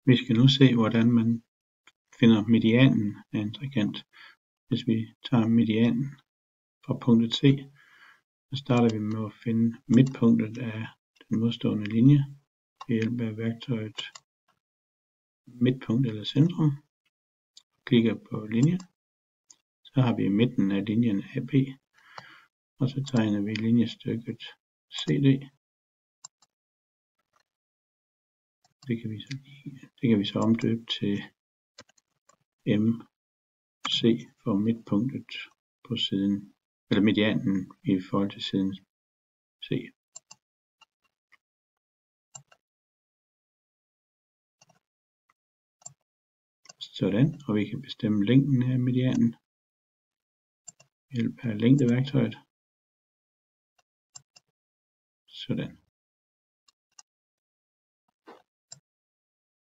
Vi skal nu se, hvordan man finder medianen af en trekant. Hvis vi tager medianen fra punktet C, så starter vi med at finde midtpunktet af den modstående linje ved hjælp af værktøjet midtpunkt eller centrum. Klikker på linje, så har vi midten af linjen AB, og så tegner vi linjestykket CD. Det kan vi så omdøbe til MC for midtpunktet på siden, eller medianen i forhold til siden C. Sådan, og vi kan bestemme længden af medianen ved hjælp af længdeværktøjet. Sådan.